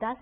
10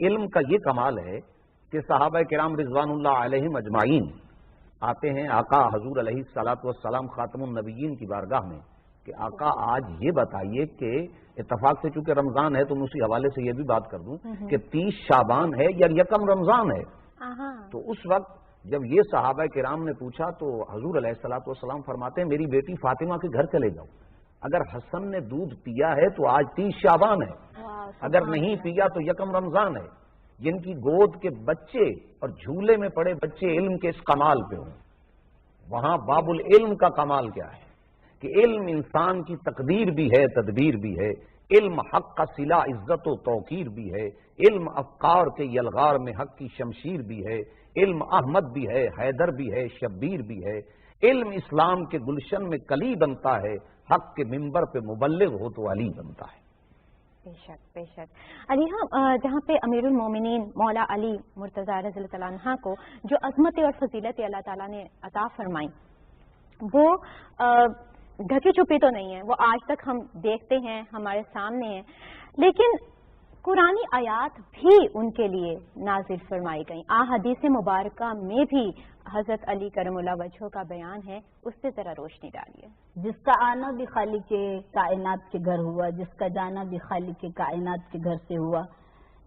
علم کا یہ کمال ہے کہ صحابہ کرام رضوان اللہ علیہم اجمعین آتے ہیں آقا حضور علیہ الصلوۃ والسلام خاتم النبیین کی بارگاہ میں کہ آقا آج یہ بتائیے کہ اتفاق سے چونکہ رمضان ہے تو میں اسی حوالے سے یہ بھی بات کر دوں کہ 30 شعبان ہے یا یکم رمضان ہے. تو اس وقت جب یہ صحابہ کرام نے پوچھا تو حضور علیہ الصلوۃ والسلام فرماتے ہیں میری بیٹی فاطمہ کے گھر چلے جاؤ, اگر حسن نے دودھ پیا ہے تو آج 30 شعبان ہے, اگر نہیں پیا تو یکم رمضان ہے. جن کی گود کے بچے اور جھولے میں پڑے بچے علم کے اس کمال پہ ہوں, وہاں باب العلم کا کمال کیا ہے کہ علم انسان کی تقدیر بھی ہے, تدبیر بھی ہے. علم حق کا صلہ عزت و توقیر بھی ہے. علم افکار کے یلغار میں حق کی شمشیر بھی ہے. علم احمد بھی ہے, حیدر بھی ہے, شبیر بھی ہے. علم اسلام کے گلشن میں کلی بنتا ہے, حق کے منبر پہ مبلغ ہو تو علی بنتا ہے. بے شک بے شک. علی ہاں جہاں پہ امیر المومنین مولا علی مرتضیٰ رضی اللہ تعالیٰ عنہ کو جو عظمت اور فضیلت اللہ تعالیٰ نے عطا فرمائی وہ ڈھکی چھپی تو نہیں ہے, وہ آج تک ہم دیکھتے ہیں, ہمارے سامنے ہیں, لیکن قرآنی آیات بھی ان کے لیے نازل فرمائی گئیں. حدیث مبارکہ میں بھی حضرت علی کرم اللہ وجہہ کا بیان ہے, اس پہ ذرا روشنی ڈالیے. جس کا آنا بھی خالق کے کائنات کے گھر ہوا, جس کا جانا بھی خالق کے کائنات کے گھر سے ہوا,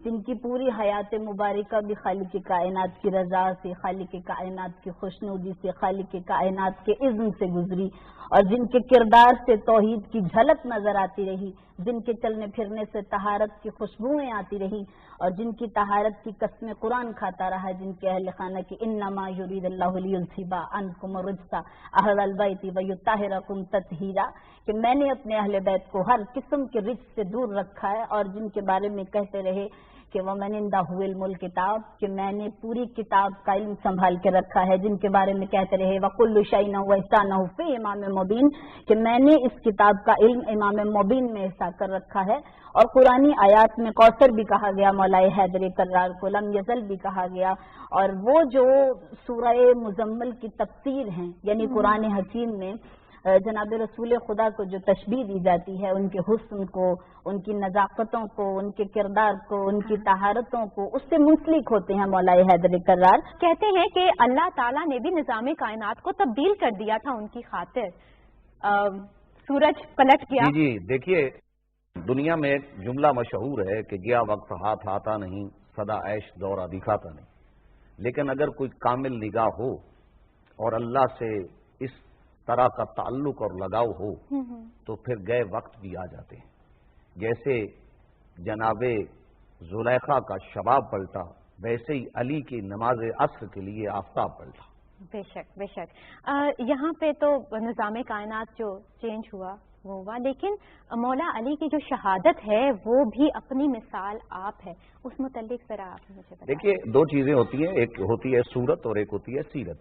جن کی پوری حیات مبارکہ بھی خالق کے کائنات کی رضا سے, خالق کے کائنات کی خوشنودی سے, خالق کے کائنات کے اذن سے گزری, اور جن کے کردار سے توحید کی جھلک نظر آتی رہی, جن کے چلنے پھرنے سے طہارت کی خوشبوئیں آتی رہی, اور جن کی طہارت کی قسمیں قرآن کھاتا رہا, جن کے اہل خانہ کی انما یرید اللہ لیذھب عنکم الرجس اہل البیت ویطہرکم تطہیرا, کہ میں نے اپنے اہل بیت کو ہر قسم کے رجس سے دور رکھا ہے, اور جن کے بارے میں کہتے رہے کہ وَمَنْ عِنْدَهُ عِلْمُ الْكِتَابِ, کہ میں نے پوری کتاب کا علم سنبھال کے رکھا ہے, جن کے بارے میں کہتے رہے وَكُلُّ شَيْءٍ وَإِحْسَانَهُ فِي إِمَامٍ مُبِينٍ, کہ میں نے اس کتاب کا علم امام مبین میں احاطہ کر رکھا ہے. اور قرآنی آیات میں کوثر بھی کہا گیا, مولا حیدر کرار کو لم یزل بھی کہا گیا, اور وہ جو سورہ مزمل کی تفسیر ہیں یعنی قرآن حکیم میں جناب رسول خدا کو جو تشبیہ دی جاتی ہے, ان کے حسن کو, ان کی نزاکتوں کو, ان کے کردار کو, ان کی طہارتوں کو, اس سے منسلک ہوتے ہیں مولا حیدر کرار. کہتے ہیں کہ اللہ تعالیٰ نے بھی نظام کائنات کو تبدیل کر دیا تھا ان کی خاطر, سورج پلٹ گیا. جی دیکھیے دنیا میں ایک جملہ مشہور ہے کہ گیا وقت ہاتھ آتا نہیں, سدا عیش دورہ دکھاتا نہیں. لیکن اگر کوئی کامل نگاہ ہو اور اللہ سے اس طرح کا تعلق اور لگاؤ ہو تو پھر گئے وقت بھی آ جاتے ہیں. جیسے جناب زلیخا کا شباب پلٹا, ویسے ہی علی کی نماز عصر کے لیے آفتاب پلٹا. بے شک بے شک. یہاں پہ تو نظام کائنات جو چینج ہوا وہ ہوا, لیکن مولا علی کی جو شہادت ہے وہ بھی اپنی مثال آپ ہے, اس متعلق ذرا آپ مجھے بتائیں. دیکھیے دو چیزیں ہوتی ہیں, ایک ہوتی ہے صورت اور ایک ہوتی ہے سیرت.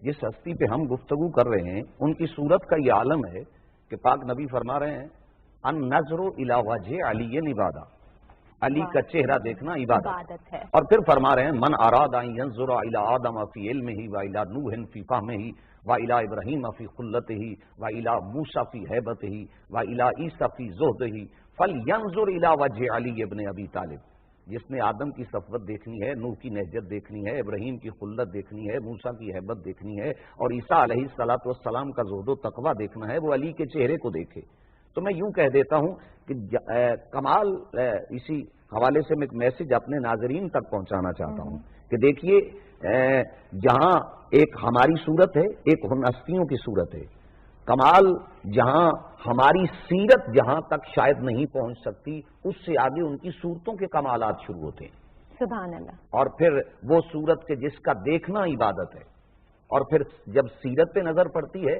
جس ہستی پہ ہم گفتگو کر رہے ہیں ان کی صورت کا یہ عالم ہے کہ پاک نبی فرما رہے ہیں ان نظر الی وجہ علی عبادہ, علی کا چہرہ دیکھنا عبادت ہے. اور پھر فرما رہے ہیں من اراد ان ينظر الی آدم فی علمہ و الی نوح فی فہمہ و الی ابراہیم فی خلتہ و الی موسیٰ فی ہیبتہ و الی عیسیٰ فی زہدہ فلینظر الی وجہ علی ابن ابی طالب. جس نے آدم کی صفوت دیکھنی ہے, نوح کی نہجت دیکھنی ہے, ابراہیم کی خلت دیکھنی ہے, موسیٰ کی ہیبت دیکھنی ہے, اور عیسیٰ علیہ الصلوۃ والسلام کا زہد و تقویٰ دیکھنا ہے, وہ علی کے چہرے کو دیکھے. تو میں یوں کہہ دیتا ہوں کہ کمال, اسی حوالے سے میں ایک میسج اپنے ناظرین تک پہنچانا چاہتا ہوں کہ دیکھیے جہاں ایک ہماری صورت ہے, ایک ہستیوں کی صورت ہے. کمال جہاں ہماری سیرت جہاں تک شاید نہیں پہنچ سکتی, اس سے آگے ان کی صورتوں کے کمالات شروع ہوتے ہیں. سبحان اللہ. اور پھر وہ صورت کے جس کا دیکھنا عبادت ہے, اور پھر جب سیرت پہ نظر پڑتی ہے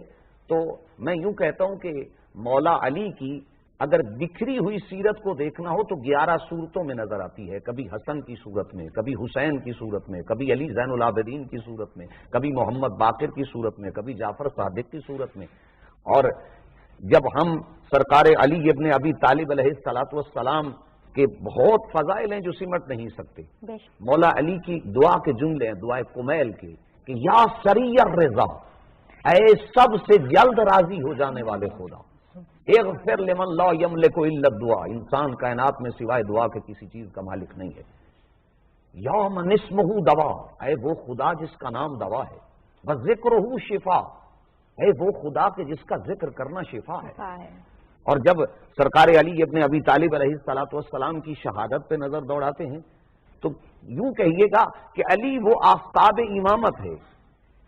تو میں یوں کہتا ہوں کہ مولا علی کی اگر بکھری ہوئی سیرت کو دیکھنا ہو تو 11 صورتوں میں نظر آتی ہے. کبھی حسن کی صورت میں, کبھی حسین کی صورت میں, کبھی علی زین العابدین کی صورت میں, کبھی محمد باقر کی صورت میں, کبھی جعفر صادق کی صورت میں. اور جب ہم سرکار علی ابن ابی طالب علیہ الصلوۃ والسلام کے بہت فضائل ہیں جو سمٹ نہیں سکتے, مولا علی کی دعا کے جملے ہیں, دعائے کمیل کے, کہ یا سری الرضا, اے سب سے جلد راضی ہو جانے والے خدا, اغفر لمن لا یملک الا الدعاء, انسان کائنات میں سوائے دعا کے کسی چیز کا مالک نہیں ہے. یوم اسمہ دوا، اے وہ خدا جس کا نام دوا ہے، وذکرہ شفا، اے وہ خدا کے جس کا ذکر کرنا شفا ہے۔ اور جب سرکار علی ابن ابی طالب علیہ الصلوۃ والسلام کی شہادت پہ نظر دوڑاتے ہیں تو یوں کہیے گا کہ علی وہ آفتاب امامت ہے۔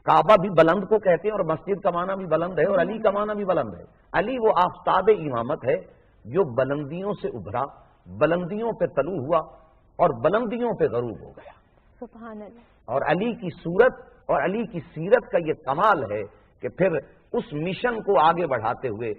کعبہ بھی بلند کو کہتے ہیں اور مسجد کا معنی بھی بلند ہے اور علی کا معنی بھی بلند ہے۔ علی وہ آفتاب امامت ہے جو بلندیوں سے ابھرا، بلندیوں پہ طلوع ہوا اور بلندیوں پہ غروب ہو گیا۔ سبحان اللہ۔ اور علی کی صورت اور علی کی سیرت کا یہ کمال ہے کہ پھر اس مشن کو آگے بڑھاتے ہوئے،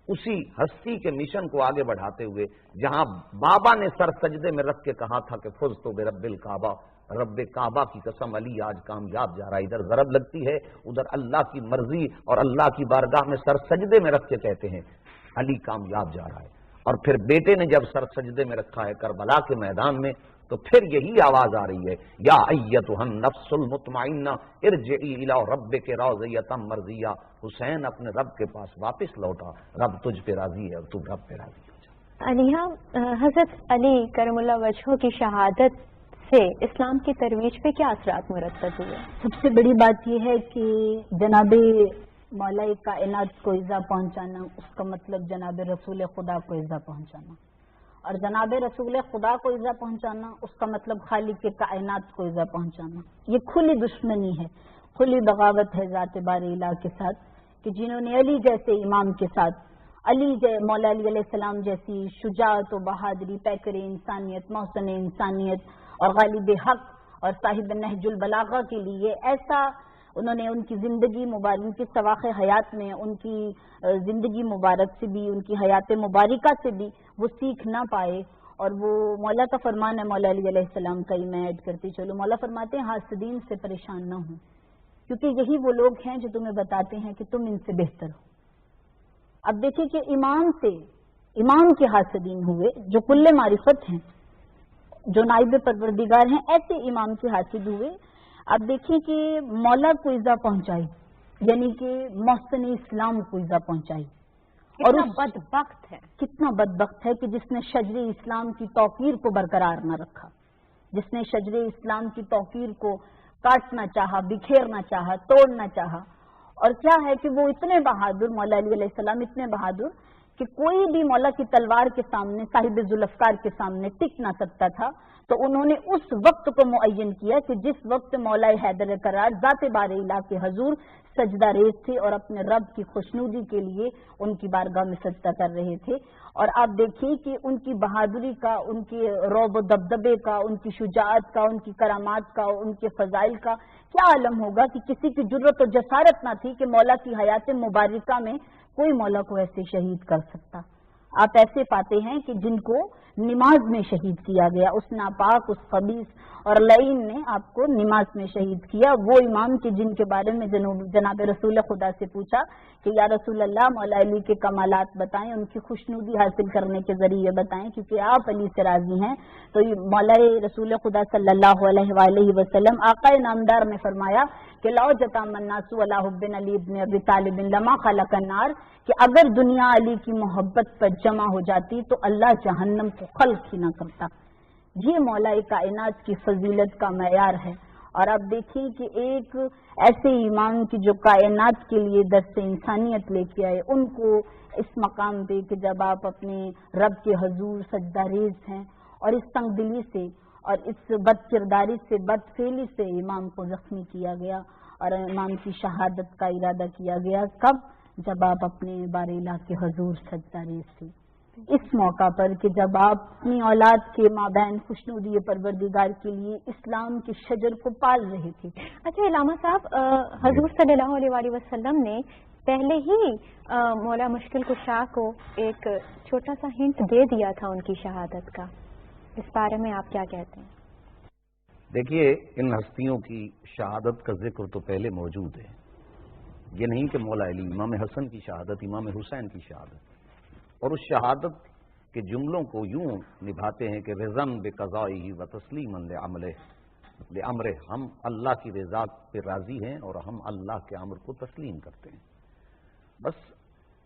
اسی ہستی کے مشن کو آگے بڑھاتے ہوئے، جہاں بابا نے سر سجدے میں رکھ کے کہا تھا کہ فزت برب الکعبہ، رب کعبہ کی قسم علی آج کامیاب جا رہا ہے، ادھر ضرب لگتی ہے، ادھر اللہ کی مرضی اور اللہ کی بارگاہ میں سر سجدے میں رکھ کے کہتے ہیں علی کامیاب جا رہا ہے۔ اور پھر بیٹے نے جب سر سجدے میں رکھا ہے کربلا کے میدان میں تو پھر یہی آواز آ رہی ہے، یا ایتھا النفس المطمئنہ ارجعی الی ربک راضیۃ مرضیہ، حسین اپنے رب کے پاس واپس لوٹا، رب تجھ پہ راضی ہے اور تو رب پہ راضی ہو جا۔ علیہ حضرت علی کرم اللہ وجہہ کی شہادت سے اسلام کی ترویج پہ کیا اثرات مرتب ہوئے؟ سب سے بڑی بات یہ ہے کہ جناب مولا کائنات کو ایذا پہنچانا، اس کا مطلب جناب رسول خدا کو ایذا پہنچانا، اور جناب رسول خدا کو ایذا پہنچانا اس کا مطلب خالق کائنات کو ایذا پہنچانا۔ یہ کھلی دشمنی ہے، کھلی بغاوت ہے ذات بار الہ کے ساتھ، کہ جنہوں نے علی جیسے امام کے ساتھ، مولا علی علیہ السلام جیسی شجاعت و بہادری، پیکر انسانیت، محسن انسانیت اور غالب حق اور صاحب نہج البلاغہ کے لیے ایسا انہوں نے ان کی زندگی مبارک، ان کی سواق حیات میں ان کی زندگی مبارک سے بھی، ان کی حیات مبارکہ سے بھی وہ سیکھ نہ پائے۔ اور وہ مولا کا فرمان ہے، مولا علی علیہ السلام کا ہی میں ایڈ کرتی چلو، مولا فرماتے ہیں حاسدین سے پریشان نہ ہوں، کیونکہ یہی وہ لوگ ہیں جو تمہیں بتاتے ہیں کہ تم ان سے بہتر ہو۔ اب دیکھیں کہ امام کے حاسدین ہوئے جو کل معرفت ہیں، جو نائب پروردگار ہیں، ایسے امام کے حاسد ہوئے۔ اب دیکھیں کہ مولا کو ایذا پہنچائی، یعنی کہ محسن اسلام کو ایذا پہنچائی، اور بدبخت ہے، کتنا بدبخت ہے کہ جس نے شجر اسلام کی توقیر کو برقرار نہ رکھا، جس نے شجر اسلام کی توقیر کو کاٹنا چاہا، بکھیرنا چاہا، توڑنا چاہا۔ اور کیا ہے کہ وہ اتنے بہادر، مولا علی علیہ السلام اتنے بہادر کہ کوئی بھی مولا کی تلوار کے سامنے، صاحب ذوالفقار کے سامنے ٹک نہ سکتا تھا۔ تو انہوں نے اس وقت کو معین کیا کہ جس وقت مولا حیدر قرار ذات بار الہ کے حضور سجدہ ریز تھے اور اپنے رب کی خوشنودی کے لیے ان کی بارگاہ میں سجدہ کر رہے تھے۔ اور آپ دیکھیے کہ ان کی بہادری کا، ان کے رعب و دبدبے کا، ان کی شجاعت کا، ان کی کرامات کا، ان کے فضائل کا کیا عالم ہوگا کہ کسی کی جرت و جسارت نہ تھی کہ مولا کی حیات مبارکہ میں کوئی مولا کو ایسے شہید کر سکتا۔ آپ ایسے پاتے ہیں کہ جن کو نماز میں شہید کیا گیا، اس ناپاک، اس خبیث اور لعین نے آپ کو نماز میں شہید کیا، وہ امام کے جن کے بارے میں جناب رسول خدا سے پوچھا کہ یا رسول اللہ مولا علی کے کمالات بتائیں، ان کی خوشنودی حاصل کرنے کے ذریعے بتائیں، کیونکہ آپ علی سے راضی ہیں۔ تو مولا رسول خدا صلی اللہ علیہ وآلہ وسلم آقا نامدار نے فرمایا کہ لو جتام الناس علی حب علی ابن ابی طالب لما خلق النار، کہ اگر دنیا علی کی محبت پر جمع ہو جاتی تو اللہ جہنم کو خلق ہی نہ کرتا۔ یہ مولا کائنات کی فضیلت کا معیار ہے۔ اور آپ دیکھیں کہ ایک ایسے امام کی جو کائنات کے لیے درس انسانیت لے کے آئے، ان کو اس مقام پہ کہ جب آپ اپنے رب کے حضور سجدہ ریز ہیں اور اس تنگ دلی سے اور اس بد کرداری سے، بد فعلی سے امام کو زخمی کیا گیا اور امام کی شہادت کا ارادہ کیا گیا، کب؟ جب آپ اپنے بار الہ کے حضور سجدہ ریز تھے۔ اس موقع پر کہ جب آپ اپنی اولاد کے مابین خوشنودی پروردگار کے لیے اسلام کے شجر کو پال رہے تھے۔ اچھا علامہ صاحب، حضور صلی اللہ علیہ وسلم نے پہلے ہی مولا مشکل کشا کو ایک چھوٹا سا ہنٹ دے دیا تھا ان کی شہادت کا، اس بارے میں آپ کیا کہتے ہیں؟ دیکھیے، ان ہستیوں کی شہادت کا ذکر تو پہلے موجود ہے، یہ نہیں کہ مولا علی، امام حسن کی شہادت، امام حسین کی شہادت، اور اس شہادت کے جملوں کو یوں نبھاتے ہیں کہ رضن بقضائہ و تسلیما لامرہ، ہم اللہ کی رضا پہ راضی ہیں اور ہم اللہ کے امر کو تسلیم کرتے ہیں۔ بس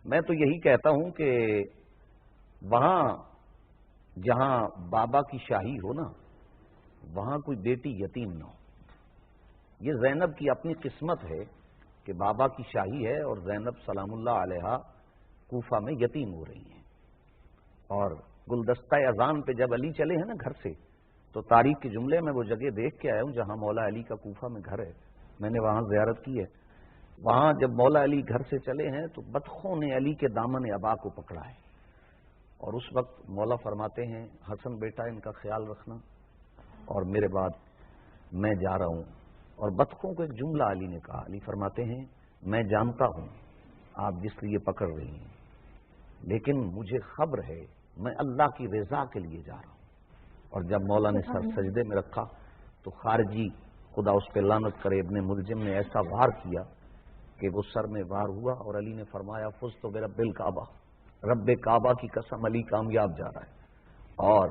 میں تو یہی کہتا ہوں کہ وہاں جہاں بابا کی شاہی ہو نا، وہاں کوئی بیٹی یتیم نہ ہو۔ یہ زینب کی اپنی قسمت ہے کہ بابا کی شاہی ہے اور زینب سلام اللہ علیہا کوفہ میں یتیم ہو رہی ہیں۔ اور گلدستہ اذان پہ جب علی چلے ہیں نا گھر سے، تو تاریخ کے جملے میں وہ جگہ دیکھ کے آیا ہوں جہاں مولا علی کا کوفہ میں گھر ہے، میں نے وہاں زیارت کی ہے۔ وہاں جب مولا علی گھر سے چلے ہیں تو بطخوں نے علی کے دامن ابا کو پکڑا ہے، اور اس وقت مولا فرماتے ہیں حسن بیٹا ان کا خیال رکھنا، اور میرے بعد میں جا رہا ہوں۔ اور بطخوں کو ایک جملہ علی نے کہا، علی فرماتے ہیں میں جانتا ہوں آپ جس لیے پکڑ رہی ہیں، لیکن مجھے خبر ہے میں اللہ کی رضا کے لیے جا رہا ہوں۔ اور جب مولا نے سر سجدے میں رکھا تو خارجی خدا اس پہ لعنت کرے ابن ملجم نے ایسا وار کیا کہ وہ سر میں وار ہوا، اور علی نے فرمایا فزت برب الکعبہ، رب کعبہ کی قسم علی کامیاب جا رہا ہے۔ اور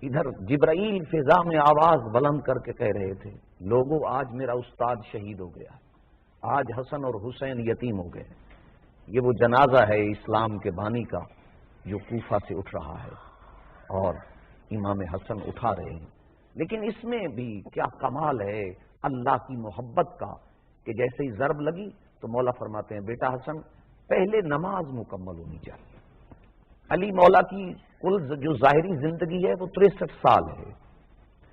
ادھر جبرائیل فضا میں آواز بلند کر کے کہہ رہے تھے لوگوں آج میرا استاد شہید ہو گیا ہے، آج حسن اور حسین یتیم ہو گئے ہیں۔ یہ وہ جنازہ ہے اسلام کے بانی کا جو کوفہ سے اٹھ رہا ہے، اور امام حسن اٹھا رہے ہیں۔ لیکن اس میں بھی کیا کمال ہے اللہ کی محبت کا کہ جیسے ہی ضرب لگی تو مولا فرماتے ہیں بیٹا حسن پہلے نماز مکمل ہونی چاہیے۔ علی مولا کی کل جو ظاہری زندگی ہے وہ 63 سال ہے،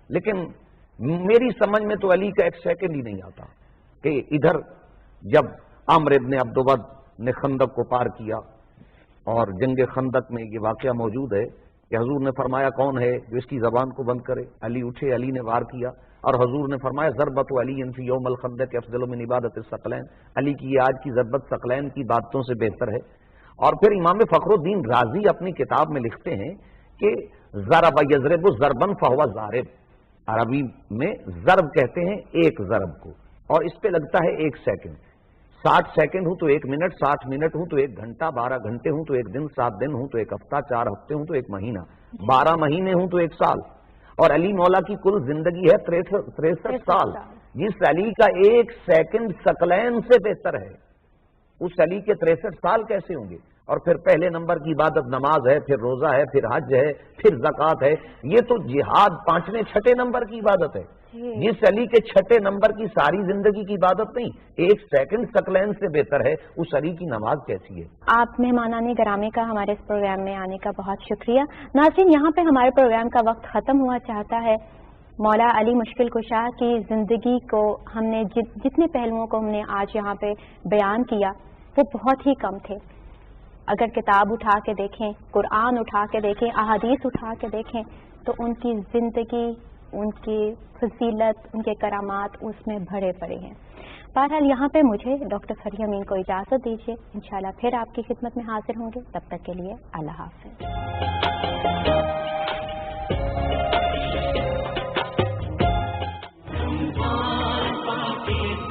لیکن میری سمجھ میں تو علی کا ایک سیکنڈ ہی نہیں آتا کہ ادھر جب عمرو ابن عبدود نے خندق کو پار کیا، اور جنگ خندق میں یہ واقعہ موجود ہے کہ حضور نے فرمایا کون ہے جو اس کی زبان کو بند کرے؟ علی اٹھے، علی نے وار کیا، اور حضور نے فرمایا ضربت علی فی یوم الخندق افضل من عبادت الثقلین، علی کی یہ آج کی ضربت ثقلین کی عبادتوں سے بہتر ہے۔ اور پھر امام فخر الدین رازی اپنی کتاب میں لکھتے ہیں کہ ضرب یضرب ضربا فہو ضارب، عربی میں ضرب کہتے ہیں ایک ضرب کو، اور اس پہ لگتا ہے 1 سیکنڈ۔ 60 سیکنڈ ہوں تو 1 منٹ، 60 منٹ ہوں تو 1 گھنٹہ، 12 گھنٹے ہوں تو 1 دن، 7 دن ہوں تو 1 ہفتہ، 4 ہفتے ہوں تو 1 مہینہ، 12 مہینے ہوں تو 1 سال۔ اور علی مولا کی کل زندگی ہے 63 سال، جس علی کا 1 سیکنڈ ثقلین سے بہتر ہے، اس علی کے 63 سال کیسے ہوں گے؟ اور پھر پہلے نمبر کی عبادت نماز ہے، پھر روزہ ہے، پھر حج ہے، پھر زکوٰۃ ہے، یہ تو جہاد 5ویں 6ٹھے نمبر کی عبادت ہے۔ جس علی کے 6ٹھے نمبر کی ساری زندگی کی عبادت نہیں، 1 سیکنڈ ثقلین سے بہتر ہے، اس علی کی نماز کیسی ہے؟ آپ مہمانان گرامی کا ہمارے اس پروگرام میں آنے کا بہت شکریہ۔ ناظرین یہاں پہ ہمارے پروگرام کا وقت ختم ہوا چاہتا ہے۔ مولا علی مشکل کشا کی زندگی کو ہم نے جتنے پہلوؤں کو ہم نے آج یہاں پہ بیان کیا وہ بہت ہی کم تھے۔ اگر کتاب اٹھا کے دیکھیں، قرآن اٹھا کے دیکھیں، احادیث اٹھا کے دیکھیں تو ان کی زندگی، ان کی فضیلت، ان کے کرامات اس میں بھرے پڑے ہیں۔ بہرحال یہاں پہ مجھے ڈاکٹر فرحیہ امین کو اجازت دیجیے، انشاءاللہ پھر آپ کی خدمت میں حاضر ہوں گے، تب تک کے لیے اللہ حافظ۔